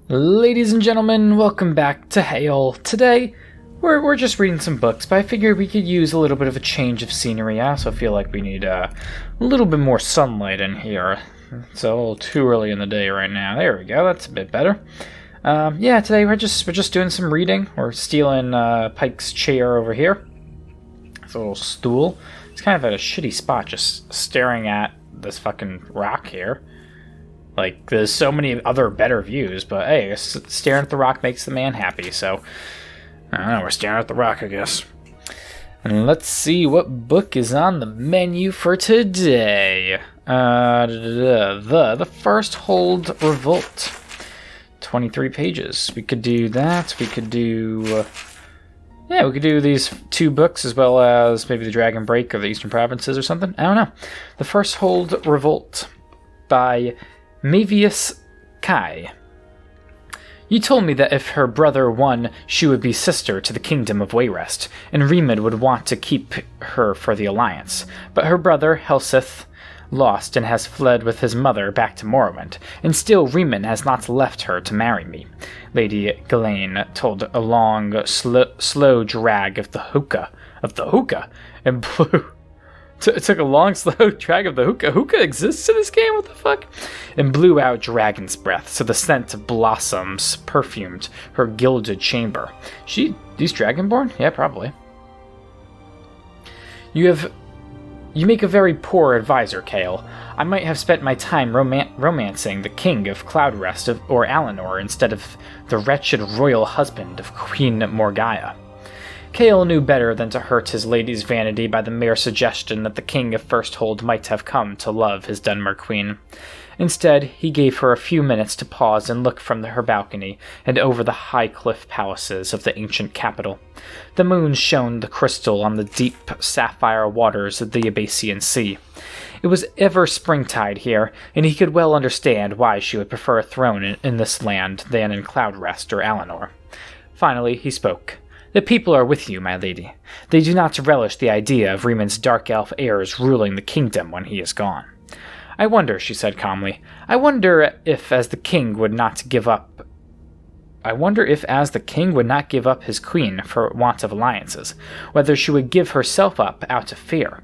Ladies and gentlemen, welcome back to Hail. Today, we're just reading some books, but I figured we could use a little bit of a change of scenery. I also feel like we need a little bit more sunlight in here. It's a little too early in the day right now. There we go, that's a bit better. Today we're just doing some reading. We're stealing Pike's chair over here. It's a little stool. It's kind of at a shitty spot, just staring at this fucking rock here. Like, there's so many other better views, but hey, staring at the rock makes the man happy, so I don't know, we're staring at the rock, I guess. And let's see what book is on the menu for today. The Firsthold Revolt. 23 pages. We could do that. We could do... we could do these two books as well as maybe the Dragon Break or the Eastern Provinces or something. I don't know. The Firsthold Revolt by Mavius Kai. You told me that if her brother won, she would be sister to the kingdom of Wayrest, and Remid would want to keep her for the alliance. But her brother, Helseth, lost and has fled with his mother back to Morrowind, and still Remid has not left her to marry me. Lady Ghislaine told a long, slow drag of the hookah, and blew... It took a long, slow drag of the hookah. Hookah exists in this game? What the fuck? And blew out dragon's breath, so the scent of blossoms perfumed her gilded chamber. These dragonborn? Yeah, probably. You make a very poor advisor, Kale. I might have spent my time romancing the king of Cloudrest or Alinor instead of the wretched royal husband of Queen Morgaya. Kale knew better than to hurt his lady's vanity by the mere suggestion that the king of Firsthold might have come to love his Dunmer queen. Instead, he gave her a few minutes to pause and look from her balcony and over the high cliff palaces of the ancient capital. The moon shone the crystal on the deep sapphire waters of the Abacian Sea. It was ever springtide here, and he could well understand why she would prefer a throne in this land than in Cloudrest or Alinor. Finally, he spoke. The people are with you, my lady. They do not relish the idea of Remid's dark elf heirs ruling the kingdom when he is gone. I wonder, she said calmly, if as the king would not give up his queen for want of alliances, whether she would give herself up out of fear.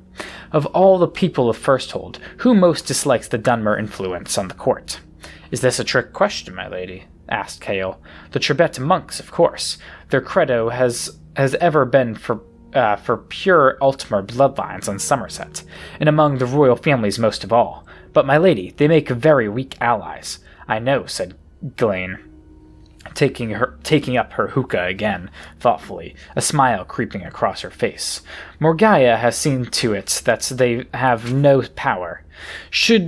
Of all the people of Firsthold, who most dislikes the Dunmer influence on the court? Is this a trick question, my lady? Asked Kale. The Trebet monks, of course. Their credo has ever been for pure Altmer bloodlines on Somerset, and among the royal families most of all. But, my lady, they make very weak allies. I know, said Ghislaine, taking up her hookah again, thoughtfully, a smile creeping across her face. Morgaya has seen to it that they have no power. She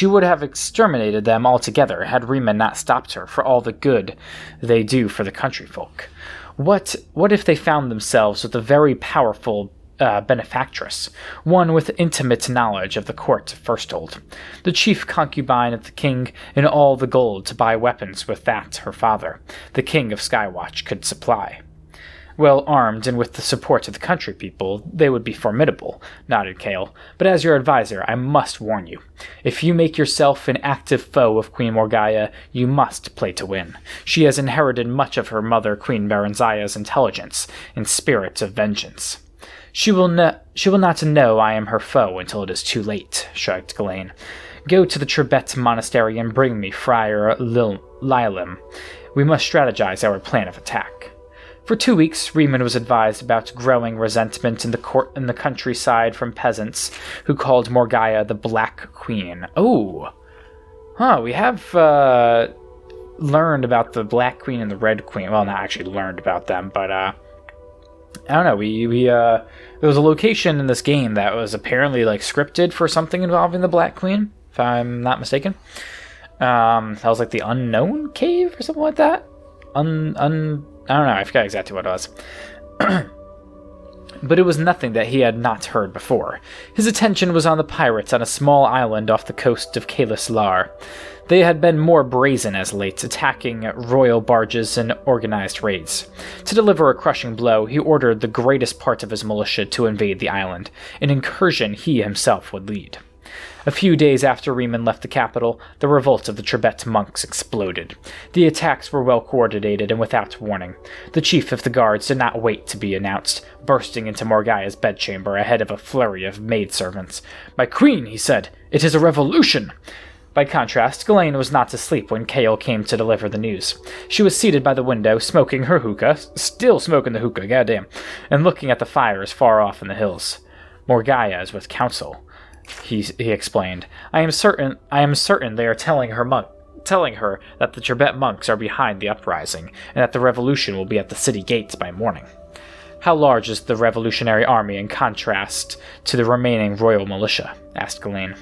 would have exterminated them altogether had Remid not stopped her for all the good they do for the country folk. What if they found themselves with a very powerful benefactress, one with intimate knowledge of the court of Firsthold, the chief concubine of the king, and all the gold to buy weapons with that her father, the king of Skywatch, could supply? Well armed and with the support of the country people, they would be formidable, nodded Kale. But as your advisor, I must warn you. If you make yourself an active foe of Queen Morgaya, you must play to win. She has inherited much of her mother, Queen Baranzaya's intelligence and spirit of vengeance. She will not know I am her foe until it is too late, shrugged Ghislaine. Go to the Trebet monastery and bring me Friar Lilim. We must strategize our plan of attack. For 2 weeks, Remid was advised about growing resentment in the countryside from peasants who called Morgaya the Black Queen. Oh! We have learned about the Black Queen and the Red Queen. Well, not actually learned about them, but I don't know. There was a location in this game that was apparently like scripted for something involving the Black Queen, if I'm not mistaken. That was like the Unknown Cave or something like that. I don't know, I forgot exactly what it was. But it was nothing that he had not heard before. His attention was on the pirates on a small island off the coast of Kalis Lar. They had been more brazen as late, attacking royal barges and organized raids. To deliver a crushing blow, he ordered the greatest part of his militia to invade the island, an incursion he himself would lead. A few days after Riemann left the capital, the revolt of the Trebet monks exploded. The attacks were well coordinated and without warning. The chief of the guards did not wait to be announced, bursting into Morgia's bedchamber ahead of a flurry of maidservants. "My queen," he said, "it is a revolution!" By contrast, Ghislaine was not asleep when Chaol came to deliver the news. She was seated by the window, smoking her hookah, still smoking the hookah, goddamn, and looking at the fires far off in the hills. "Morgia is with council," he explained. I am certain they are telling her that the Trebet monks are behind the uprising, and that the revolution will be at the city gates by morning." "How large is the revolutionary army in contrast to the remaining royal militia?" asked Ghislaine.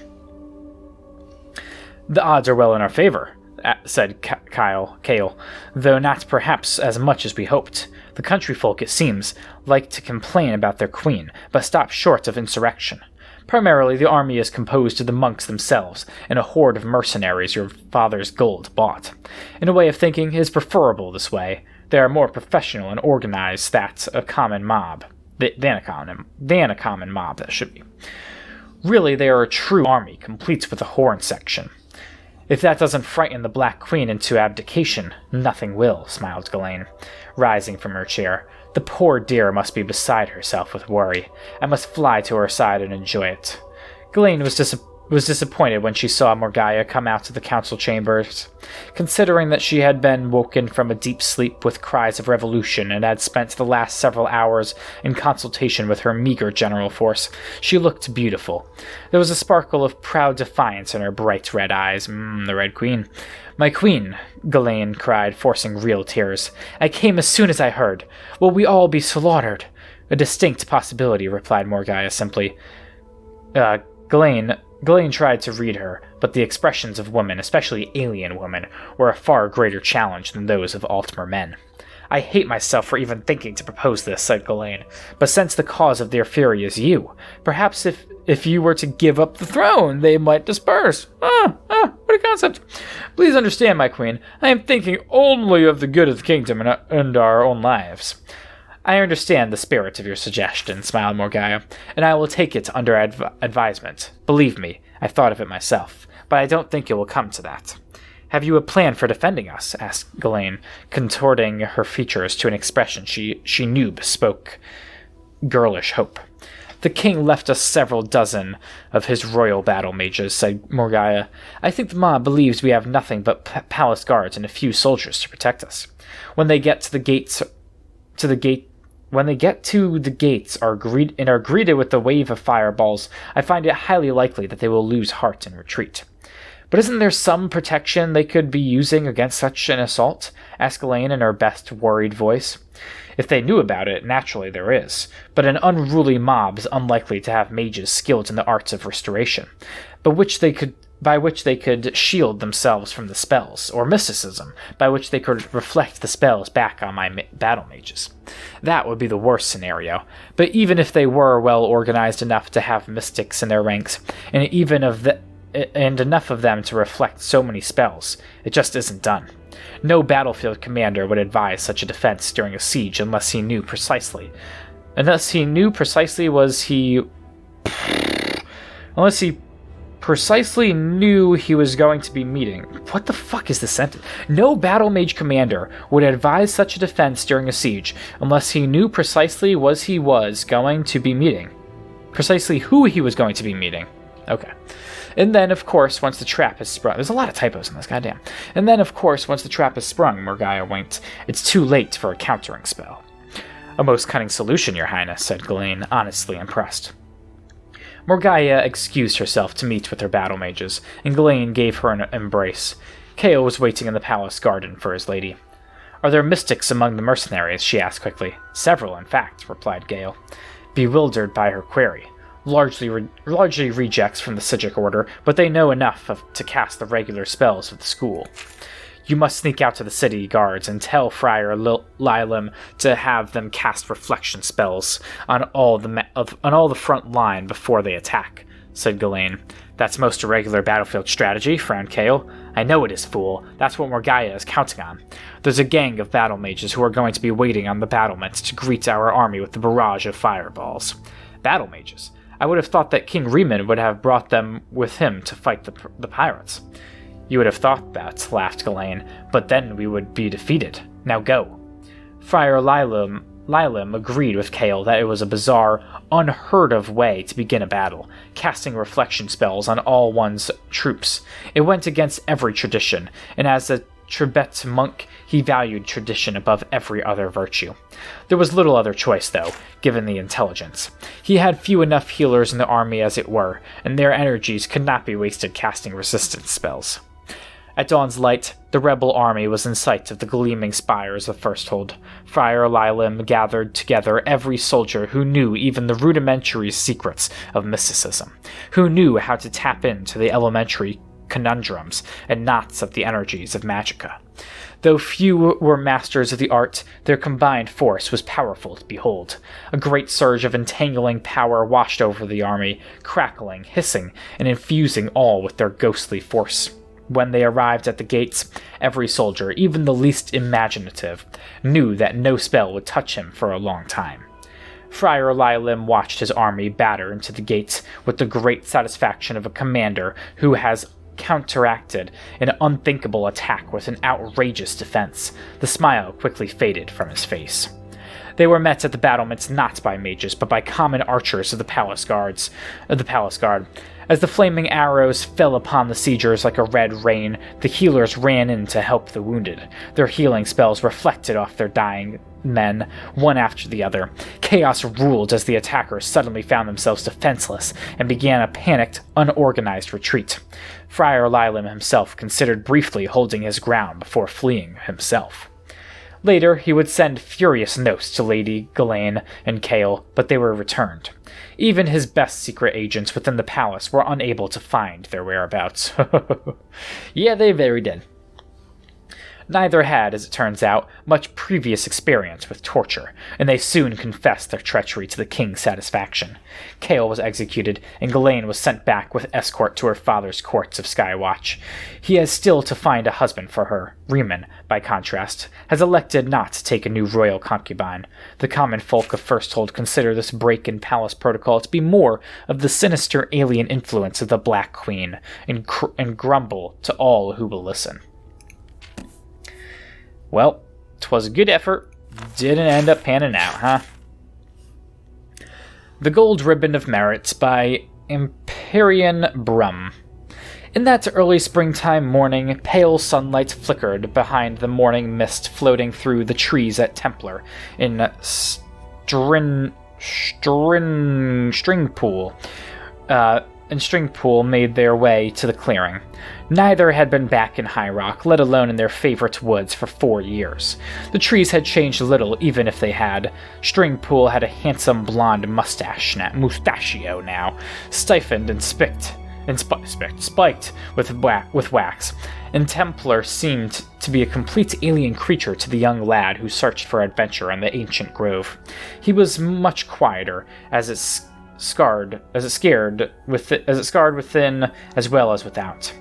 "The odds are well in our favor," said Chaol, "though not perhaps as much as we hoped. The country folk, it seems, like to complain about their queen, but stop short of insurrection. Primarily, the army is composed of the monks themselves, and a horde of mercenaries your father's gold bought. In a way of thinking, it is preferable this way. They are more professional and organized than a common mob. That should be. Really, they are a true army, complete with a horn section. If that doesn't frighten the Black Queen into abdication, nothing will," smiled Ghislaine, rising from her chair. "The poor dear must be beside herself with worry. I must fly to her side and enjoy it." Ghislaine was disappointed when she saw Morgia come out of the council chambers. Considering that she had been woken from a deep sleep with cries of revolution and had spent the last several hours in consultation with her meager general force, she looked beautiful. There was a sparkle of proud defiance in her bright red eyes. The Red Queen. "My queen," Ghislaine cried, forcing real tears. "I came as soon as I heard. Will we all be slaughtered?" "A distinct possibility," replied Morgia simply. Ghislaine tried to read her, but the expressions of women, especially alien women, were a far greater challenge than those of Altmer men. "I hate myself for even thinking to propose this," said Ghislaine, "but since the cause of their fury is you, perhaps if you were to give up the throne, they might disperse." What a concept. "Please understand, my queen, I am thinking only of the good of the kingdom and our own lives." "I understand the spirit of your suggestion," smiled Morgia, "and I will take it under advisement. Believe me, I thought of it myself, but I don't think it will come to that." "Have you a plan for defending us?" asked Ghislaine, contorting her features to an expression she knew bespoke girlish hope. "The king left us several dozen of his royal battle mages," said Morgia. "I think the mob believes we have nothing but palace guards and a few soldiers to protect us. When they get to the gates are greeted with a wave of fireballs, I find it highly likely that they will lose heart and retreat." "But isn't there some protection they could be using against such an assault?" asked Ghislaine in her best worried voice. "If they knew about it, naturally there is, but an unruly mob is unlikely to have mages skilled in the arts of restoration, by which they could shield themselves from the spells, or mysticism, by which they could reflect the spells back on my battle mages. That would be the worst scenario, but even if they were well organized enough to have mystics in their ranks, and enough of them to reflect so many spells, it just isn't done. No battlefield commander would advise such a defense during a siege unless he precisely knew he was going to be meeting. What the fuck is this sentence? No battle mage commander would advise such a defense during a siege unless he knew precisely who he was going to be meeting. Okay. And then, of course, once the trap is sprung... There's a lot of typos in this, goddamn. And then, of course, once the trap is sprung, Morgia winked, it's too late for a countering spell. "A most cunning solution, your highness," said Ghislaine, honestly impressed. Morgia excused herself to meet with her battle mages, and Ghislaine gave her an embrace. Chaol was waiting in the palace garden for his lady. "Are there mystics among the mercenaries?" she asked quickly. "Several, in fact," replied Chaol, bewildered by her query. Largely rejects from the Psijic order, but they know enough to cast the regular spells of the school. "You must sneak out to the city guards and tell Friar Lilam to have them cast reflection spells on all the front line before they attack," said Ghislaine. "That's most irregular battlefield strategy," frowned Chaol. "I know it is, fool. That's what Morgia is counting on. There's a gang of battle mages who are going to be waiting on the battlements to greet our army with the barrage of fireballs." "Battle mages? I would have thought that King Riemann would have brought them with him to fight the pirates." "You would have thought that," laughed Ghislaine, "but then we would be defeated. Now go." Friar Lilim agreed with Kale that it was a bizarre, unheard-of way to begin a battle, casting reflection spells on all one's troops. It went against every tradition, and as a Tibet monk, he valued tradition above every other virtue. There was little other choice, though, given the intelligence. He had few enough healers in the army as it were, and their energies could not be wasted casting resistance spells. At dawn's light, the rebel army was in sight of the gleaming spires of Firsthold. Friar Lilim gathered together every soldier who knew even the rudimentary secrets of mysticism, who knew how to tap into the elementary conundrums and knots of the energies of magicka. Though few were masters of the art, their combined force was powerful to behold. A great surge of entangling power washed over the army, crackling, hissing, and infusing all with their ghostly force. When they arrived at the gates, every soldier, even the least imaginative, knew that no spell would touch him for a long time. Friar Lilim watched his army batter into the gates with the great satisfaction of a commander who has counteracted an unthinkable attack with an outrageous defense. The smile quickly faded from his face. They were met at the battlements not by mages, but by common archers of the palace guard. As the flaming arrows fell upon the siegers like a red rain, the healers ran in to help the wounded. Their healing spells reflected off their dying men, one after the other. Chaos ruled as the attackers suddenly found themselves defenseless and began a panicked, unorganized retreat. Friar Lilim himself considered briefly holding his ground before fleeing himself. Later, he would send furious notes to Lady Ghislaine and Kale, but they were returned. Even his best secret agents within the palace were unable to find their whereabouts. Yeah, they very did. Neither had, as it turns out, much previous experience with torture, and they soon confessed their treachery to the king's satisfaction. Kale was executed, and Ghislaine was sent back with escort to her father's courts of Skywatch. He has still to find a husband for her. Riemann, by contrast, has elected not to take a new royal concubine. The common folk of Firsthold consider this break in palace protocol to be more of the sinister alien influence of the Black Queen, and grumble to all who will listen. Well, 'twas a good effort. Didn't end up panning out, huh? The Gold Ribbon of Merit by Empyrean Brum. In that early springtime morning, pale sunlight flickered behind the morning mist floating through the trees at Templar in Stringpool. And Stringpool made their way to the clearing. Neither had been back in High Rock, let alone in their favorite woods, for 4 years. The trees had changed little, even if they had. Stringpool had a handsome blonde mustachio now, stiffened and spiked with wax, and Templar seemed to be a complete alien creature to the young lad who searched for adventure in the ancient grove. He was much quieter, as it scarred within as well as without.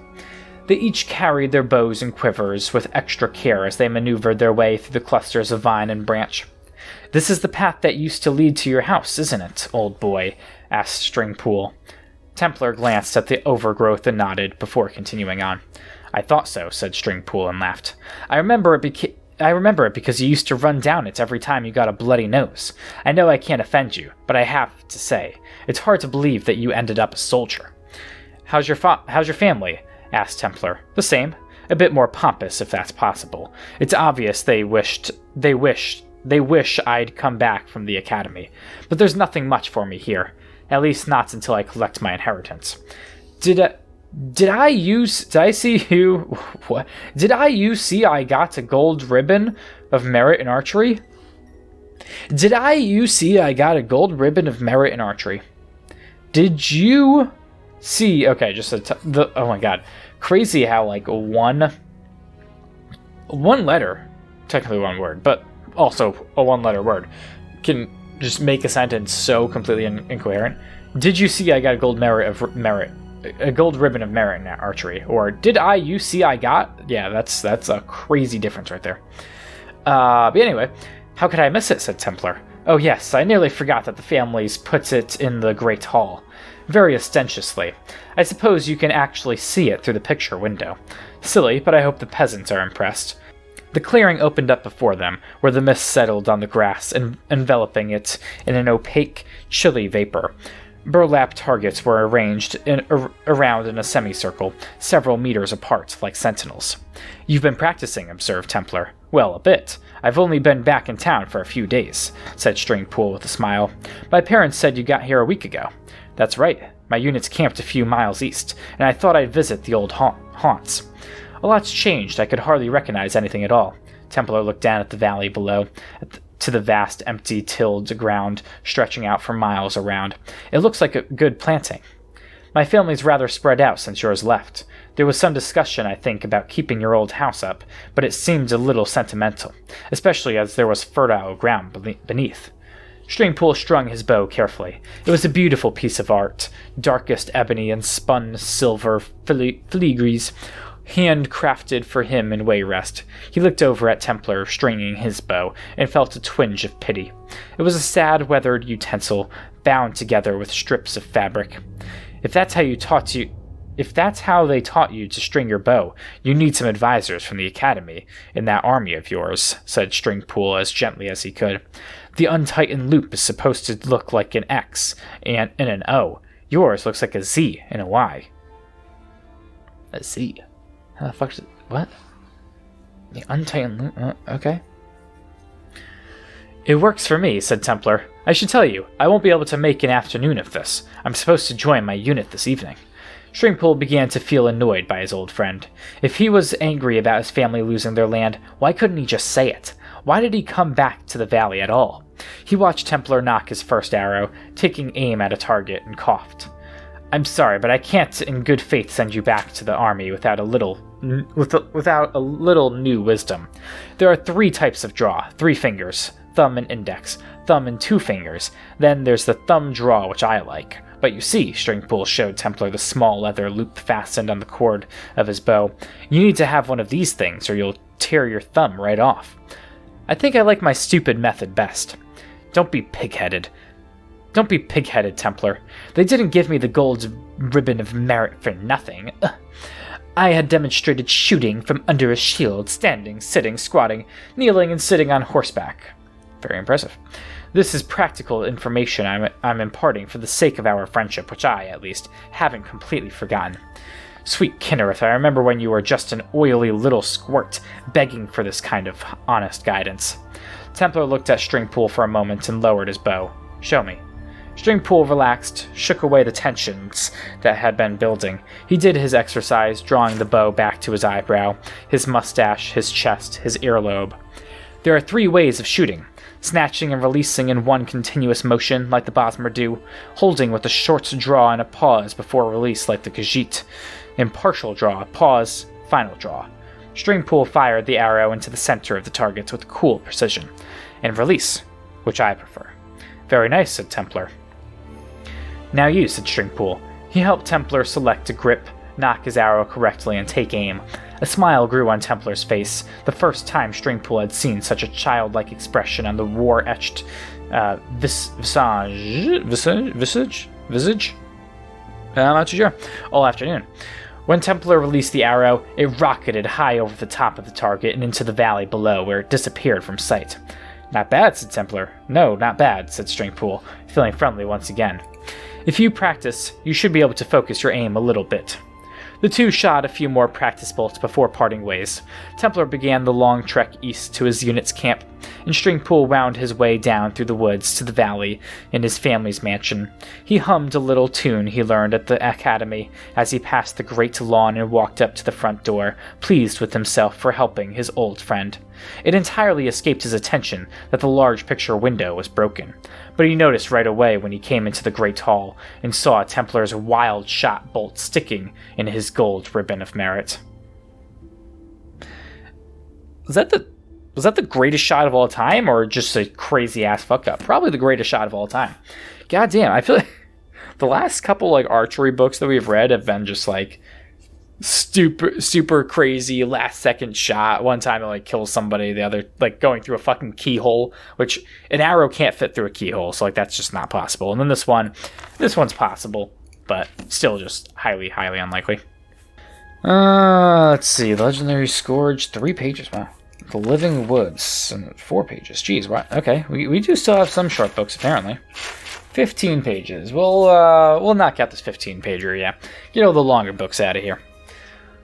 They each carried their bows and quivers with extra care as they maneuvered their way through the clusters of vine and branch. "This is the path that used to lead to your house, isn't it, old boy?" asked Stringpool. Templar glanced at the overgrowth and nodded before continuing on. "I thought so," said Stringpool and laughed. I remember it because you used to run down it every time you got a bloody nose. I know I can't offend you, but I have to say, it's hard to believe that you ended up a soldier." How's your family?" asked Templar. "The same. A bit more pompous, if that's possible. It's obvious they wish I'd come back from the academy. But there's nothing much for me here. At least not until I collect my inheritance. Did I see I got a gold ribbon of merit in archery? Did you see I got a gold ribbon of merit in archery? Did you see... Okay, just oh my god. Crazy how, like, one letter, technically one word, but also a one-letter word, can just make a sentence so completely incoherent. Did you see I got a gold ribbon of merit in archery? Or did you see I got? Yeah, that's a crazy difference right there. But anyway, how could I miss it, said Templar. Oh yes, I nearly forgot that the families puts it in the Great Hall. Very ostentatiously. I suppose you can actually see it through the picture window. Silly, but I hope the peasants are impressed. The clearing opened up before them, where the mist settled on the grass, enveloping it in an opaque, chilly vapor. Burlap targets were arranged around in a semicircle, several meters apart, like sentinels. "You've been practicing," observed Templar. "Well, a bit. I've only been back in town for a few days," said Stringpool with a smile. "My parents said you got here a week ago." "That's right. My unit's camped a few miles east, and I thought I'd visit the old haunts. A lot's changed. I could hardly recognize anything at all." Templar looked down at the valley below, to the vast, empty, tilled ground stretching out for miles around. "It looks like a good planting. My family's rather spread out since yours left. There was some discussion, I think, about keeping your old house up, but it seemed a little sentimental, especially as there was fertile ground beneath." Stringpool strung his bow carefully. It was a beautiful piece of art, darkest ebony and spun silver filigrees, handcrafted for him in Wayrest. He looked over at Templar stringing his bow and felt a twinge of pity. It was a sad, weathered utensil, bound together with strips of fabric. If that's how they taught you to string your bow, you need some advisors from the academy in that army of yours," said Stringpool as gently as he could. "The untightened loop is supposed to look like an X and an O. Yours looks like a Z and a Y." A Z? How the fuck is it? What? The untightened loop? Okay. "It works for me," said Templar. "I should tell you, I won't be able to make an afternoon of this. I'm supposed to join my unit this evening." Stringpool began to feel annoyed by his old friend. If he was angry about his family losing their land, why couldn't he just say it? Why did he come back to the valley at all? He watched Templar knock his first arrow, taking aim at a target, and coughed. "I'm sorry, but I can't in good faith send you back to the army without a little new wisdom. There are 3 types of draw, 3 fingers, thumb and index, thumb and 2 fingers. Then there's the thumb draw, which I like. But you see," Stringpool showed Templar the small leather loop fastened on the cord of his bow, "you need to have one of these things or you'll tear your thumb right off. I think I like my stupid method best. Don't be pig-headed, Templar. They didn't give me the gold ribbon of merit for nothing. I had demonstrated shooting from under a shield, standing, sitting, squatting, kneeling, and sitting on horseback. Very impressive. This is practical information I'm imparting for the sake of our friendship, which I, at least, haven't completely forgotten. Sweet Kinnereth, I remember when you were just an oily little squirt, begging for this kind of honest guidance." Templar looked at Stringpool for a moment and lowered his bow. "Show me." Stringpool relaxed, shook away the tensions that had been building. He did his exercise, drawing the bow back to his eyebrow, his mustache, his chest, his earlobe. "There are 3 ways of shooting. Snatching and releasing in one continuous motion, like the Bosmer do. Holding with a short draw and a pause before release, like the Khajiit. Impartial draw, pause, final draw." Stringpool fired the arrow into the center of the target with cool precision. "And release, which I prefer." "Very nice," said Templar. "Now you," said Stringpool. He helped Templar select a grip, knock his arrow correctly, and take aim. A smile grew on Templar's face, the first time Stringpool had seen such a childlike expression on the war-etched visage? I'm not too sure. All afternoon. When Templar released the arrow, it rocketed high over the top of the target and into the valley below, where it disappeared from sight. "Not bad," said Templar. "No, not bad," said Stringpool, feeling friendly once again. "If you practice, you should be able to focus your aim a little bit." The two shot a few more practice bolts before parting ways. Templar began the long trek east to his unit's camp, and Stringpool wound his way down through the woods to the valley in his family's mansion. He hummed a little tune he learned at the academy as he passed the great lawn and walked up to the front door, pleased with himself for helping his old friend. It entirely escaped his attention that the large picture window was broken, but he noticed right away when he came into the great hall and saw Templar's wild shot bolt sticking in his gold ribbon of merit. Was that the greatest shot of all time, or just a crazy ass fuck up? Probably the greatest shot of all time. God damn, I feel like the last couple like archery books that we've read have been just like super crazy last second shot. One time it like kills somebody, the other like going through a fucking keyhole, which an arrow can't fit through a keyhole, so like that's just not possible. And then this one's possible, but still just highly unlikely. Let's see. Legendary Scourge, 3 pages. Wow. The Living Woods, 4 pages. Jeez, what? Okay, we do still have some short books apparently. 15 pages. We'll knock out this 15-pager. Yeah, get all the longer books out of here.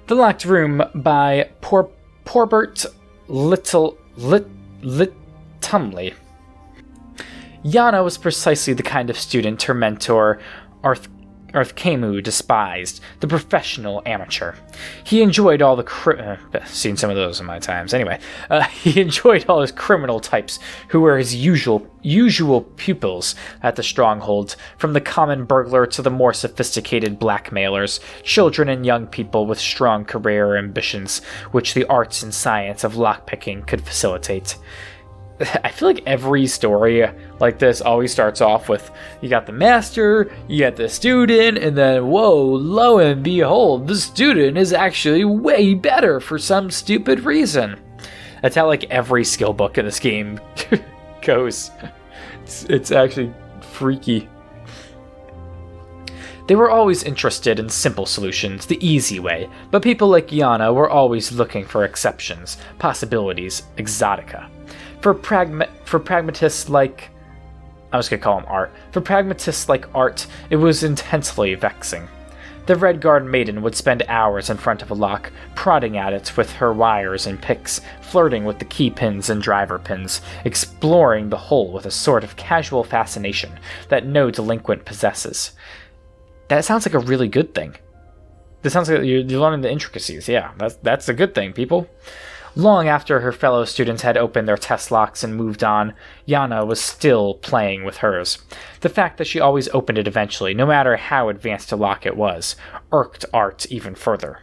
The Locked Room by Porbert Littumley. Yana was precisely the kind of student her mentor, Arthkamu, despised, the professional amateur. He enjoyed all the seen some of those in my times. Anyway, he enjoyed all his criminal types who were his usual pupils at the Stronghold, from the common burglar to the more sophisticated blackmailers, children and young people with strong career ambitions, which the arts and science of lockpicking could facilitate. I feel like every story like this always starts off with, you got the master, you got the student, and then, whoa, lo and behold, the student is actually way better for some stupid reason. That's how, like, every skill book in this game goes. It's actually freaky. They were always interested in simple solutions, the easy way, but people like Yana were always looking for exceptions, possibilities, exotica. For pragmatists like... I was going to call him Art. For pragmatists like Art, it was intensely vexing. The Red Guard maiden would spend hours in front of a lock, prodding at it with her wires and picks, flirting with the key pins and driver pins, exploring the hole with a sort of casual fascination that no delinquent possesses. That sounds like a really good thing. This sounds like you're learning the intricacies. Yeah, that's a good thing, people. Long after her fellow students had opened their test locks and moved on, Yana was still playing with hers. The fact that she always opened it eventually, no matter how advanced a lock it was, irked Art even further.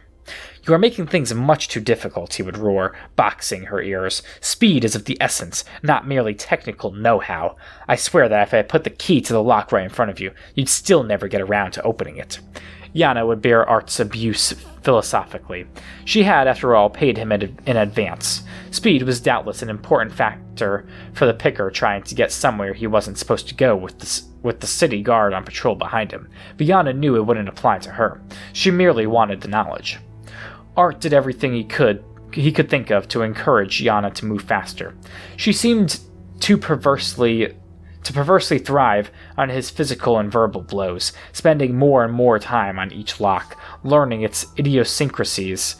"You are making things much too difficult," he would roar, boxing her ears. "Speed is of the essence, not merely technical know-how. I swear that if I put the key to the lock right in front of you, you'd still never get around to opening it." Yana would bear Art's abuse philosophically. She had, after all, paid him in advance. Speed was doubtless an important factor for the picker trying to get somewhere he wasn't supposed to go with the city guard on patrol behind him, but Yana knew it wouldn't apply to her. She merely wanted the knowledge. Art did everything he could think of to encourage Yana to move faster. She seemed to perversely thrive on his physical and verbal blows, spending more and more time on each lock, learning its idiosyncrasies.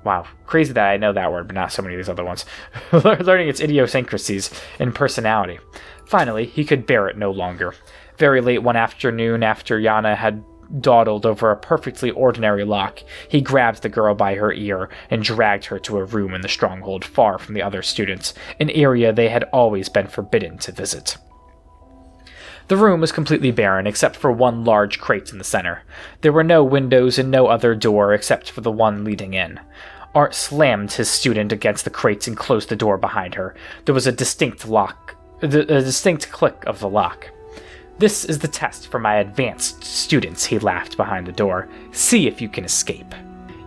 Wow, crazy that I know that word, but not so many of these other ones. Learning its idiosyncrasies and personality. Finally, he could bear it no longer. Very late one afternoon, after Yana had dawdled over a perfectly ordinary lock, he grabbed the girl by her ear and dragged her to a room in the Stronghold far from the other students, an area they had always been forbidden to visit. The room was completely barren except for one large crate in the center. There were no windows and no other door except for the one leading in. Art slammed his student against the crates and closed the door behind her. There was a distinct click of the lock. "This is the test for my advanced students," he laughed behind the door. "See if you can escape."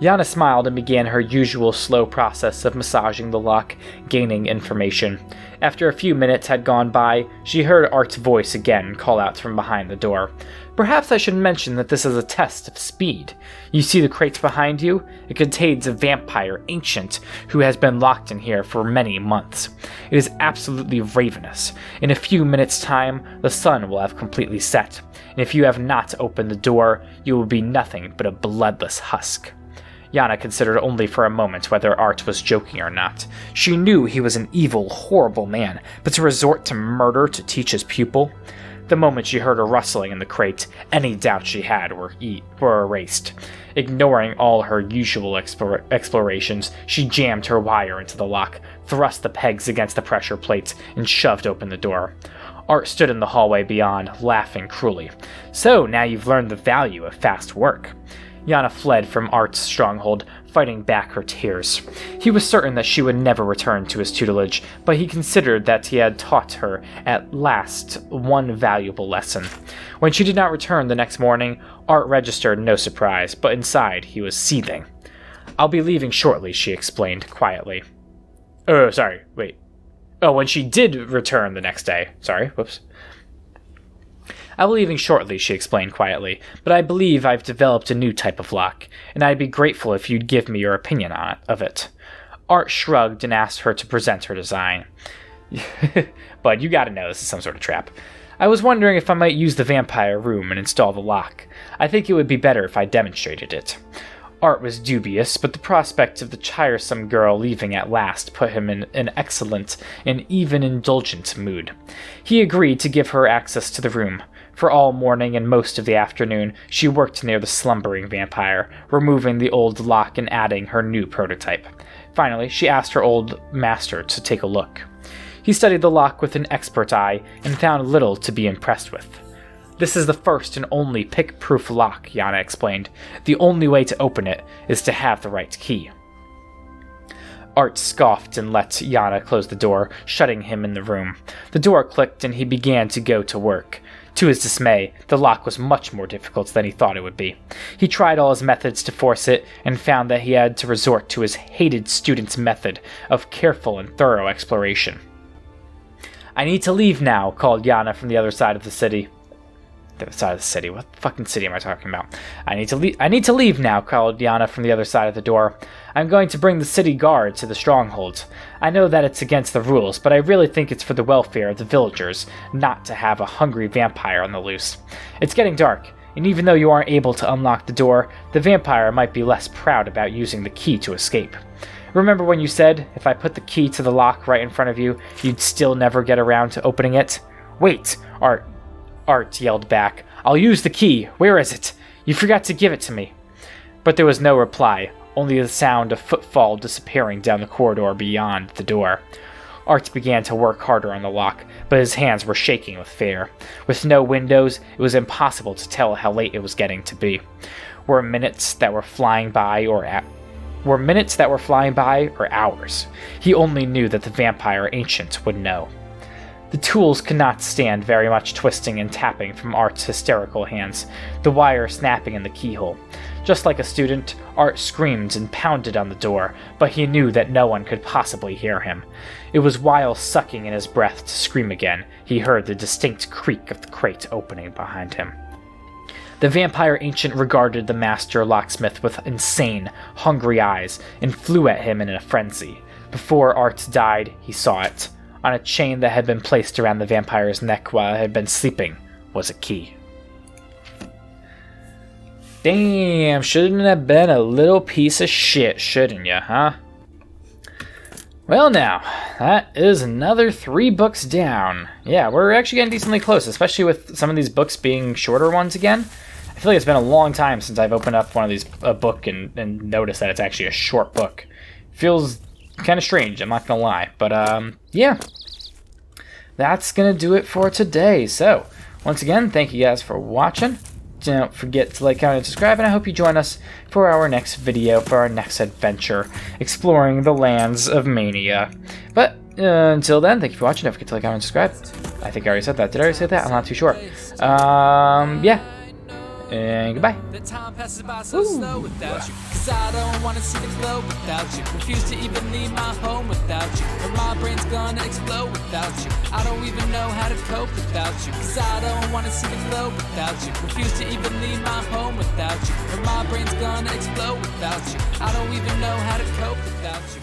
Yana smiled and began her usual slow process of massaging the lock, gaining information. After a few minutes had gone by, she heard Art's voice again call out from behind the door. "Perhaps I should mention that this is a test of speed. You see the crates behind you? It contains a vampire, Ancient, who has been locked in here for many months. It is absolutely ravenous. In a few minutes' time, the sun will have completely set, and if you have not opened the door, you will be nothing but a bloodless husk." Yana considered only for a moment whether Art was joking or not. She knew he was an evil, horrible man, but to resort to murder to teach his pupil? The moment she heard a rustling in the crate, any doubts she had were erased. Ignoring all her usual explorations, she jammed her wire into the lock, thrust the pegs against the pressure plates, and shoved open the door. Art stood in the hallway beyond, laughing cruelly. "So, now you've learned the value of fast work." Yana fled from Art's stronghold, fighting back her tears. He was certain that she would never return to his tutelage, but he considered that he had taught her, at last, one valuable lesson. When she did not return the next morning, Art registered no surprise, but inside he was seething. "I'll be leaving shortly," she explained quietly. Oh, sorry, wait. Oh, when she did return the next day. Sorry, whoops. "I'll be leaving shortly," she explained quietly, "but I believe I've developed a new type of lock, and I'd be grateful if you'd give me your opinion of it." Art shrugged and asked her to present her design. "But you gotta know this is some sort of trap. I was wondering if I might use the vampire room and install the lock. I think it would be better if I demonstrated it." Art was dubious, but the prospect of the tiresome girl leaving at last put him in an excellent and even indulgent mood. He agreed to give her access to the room. For all morning and most of the afternoon, she worked near the slumbering vampire, removing the old lock and adding her new prototype. Finally, she asked her old master to take a look. He studied the lock with an expert eye and found little to be impressed with. "This is the first and only pick-proof lock," Yana explained. "The only way to open it is to have the right key." Art scoffed and let Yana close the door, shutting him in the room. The door clicked and he began to go to work. To his dismay, the lock was much more difficult than he thought it would be. He tried all his methods to force it, and found that he had to resort to his hated student's method of careful and thorough exploration. "I need to leave now," called Yana from the other side of the city. The other side of the city? What fucking city am I talking about? I need to leave now," called Yana from the other side of the door. "I'm going to bring the city guard to the stronghold. I know that it's against the rules, but I really think it's for the welfare of the villagers not to have a hungry vampire on the loose. It's getting dark, and even though you aren't able to unlock the door, the vampire might be less proud about using the key to escape. Remember when you said, if I put the key to the lock right in front of you, you'd still never get around to opening it?" "Wait, Art yelled back. "I'll use the key. Where is it? You forgot to give it to me." But there was no reply, only the sound of footfall disappearing down the corridor beyond the door. Art began to work harder on the lock, but his hands were shaking with fear. With no windows, it was impossible to tell how late it was getting to be. Were minutes that were flying by or hours? He only knew that the vampire ancient would know. The tools could not stand very much twisting and tapping from Art's hysterical hands, the wire snapping in the keyhole. Just like a student, Art screamed and pounded on the door, but he knew that no one could possibly hear him. It was while sucking in his breath to scream again, he heard the distinct creak of the crate opening behind him. The vampire ancient regarded the master locksmith with insane, hungry eyes and flew at him in a frenzy. Before Art died, he saw it. On a chain that had been placed around the vampire's neck while it had been sleeping was a key. Damn, shouldn't have been a little piece of shit, shouldn't ya, huh? Well now, that is another 3 books down. Yeah, we're actually getting decently close, especially with some of these books being shorter ones again. I feel like it's been a long time since I've opened up one of these book and noticed that it's actually a short book. Feels kind of strange, I'm not gonna lie, but yeah, that's gonna do it for today. So once again, thank you guys for watching. Don't forget to like, comment, and subscribe, and I hope you join us for our next video, for our next adventure, exploring the lands of Mania. But until then, thank you for watching. Don't forget to like, comment, and subscribe. I think I already said that. Did I already say that? I'm not too sure. Yeah. And goodbye. The time passes by so slow without you, 'cause I don't wanna see the glow without you. Refuse to even leave my home without you, or my brain's gonna explode without you. I don't even know how to cope without you, 'cause I don't wanna see the glow without you. Refuse to even leave my home without you, or my brain's gonna explode without you. I don't even know how to cope without you.